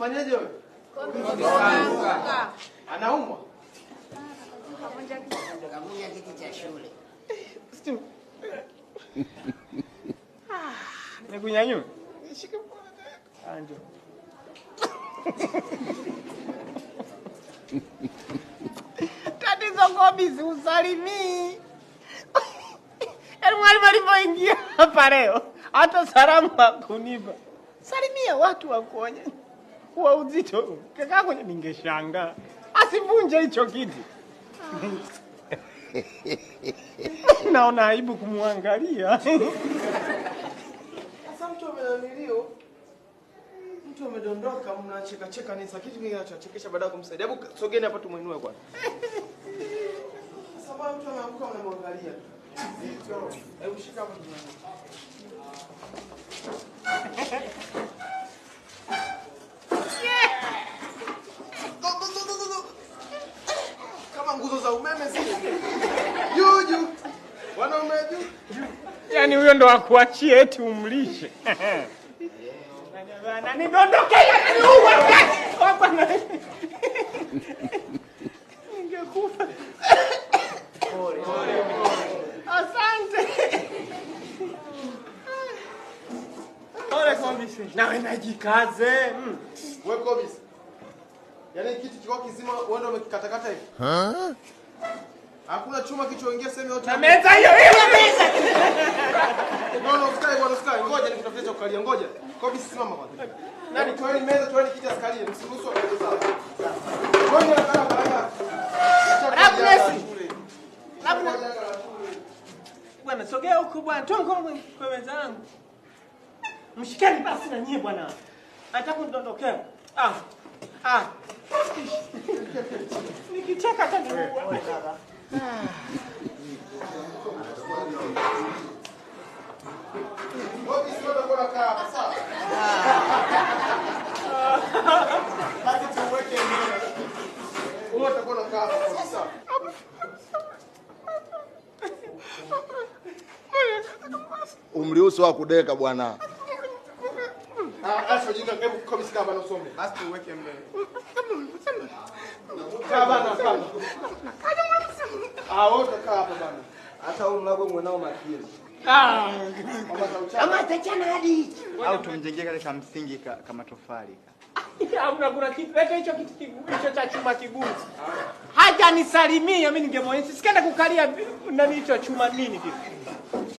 Kafanyaje wewe? Anaumwa. Kavunja kiti cha shule. Nikunyanyue. Shika mkono. Anjo. Tatizo Gobi usalimii. Yaani mwalimu alipoingia hapa leo, hata salamu hakunipa. Salimia watu wakuonye. Kwa uzito. Kaka kwenye ningeshangaa. Asivunje hicho kiti. Naona aibu kumwangalia. Sasa mtu amenanilio. Mtu amedondoka mnacheka cheka nini? Sasa kitu kingine kinachokesha baada ya kumsaidia. Hebu sogeni hapa tumuinue kwanza. Sasa mtu anaamka mnamwangalia. Hebu shika hapo tunaona. Kama nguzo za umeme zile. Juju. Wanaume juu. Yaani huyo ndo akuachie eti umlishe. Bana nidondoke yani uwe. Hapa na. Ningekufa. Pole. Asante. Pole Kobisi. Na najikaze. Wewe Kobisi. Yaani kitu kiko kizima wewe ndio umekikatakata hivi. Hakuna chuma kichoingia sehemu yote. Na meza hiyo meza. No, usikae. Ngoja nikutafutie cha kukalia, ngoja. Kobisi simama kwanza. Nani toeni meza, toeni kiti asikalie, msiruhusu akalie sawa. Ngoja nakala. Labda. Bwana sogea huko bwana. Toa mkono kwa meza yangu. Mshikeni basi na nyie bwana. Nataka kundondokea. Nikicheka hata niua. Ngopi sio ndo kwa kaa sawa. Basi tuweke mbele. Wewe utakuwa na kaa sawa. Umruhusu wa kudeka bwana. Acha jinga hebu Kobisi kama na usome. Basi tuweke mbele. Kama na kama. Wote kaa hapa bana. Hata huyu mlago mwanao makini. Kama tachana hadi. Au tumjengee kale kama msingi kama tofali. Hamna kuna kitu. Leta hicho kitu hicho cha chuma kigumu. Haja nisalimie mimi ningemwonyesha. Sikaenda kukalia nani hicho chuma nini kitu.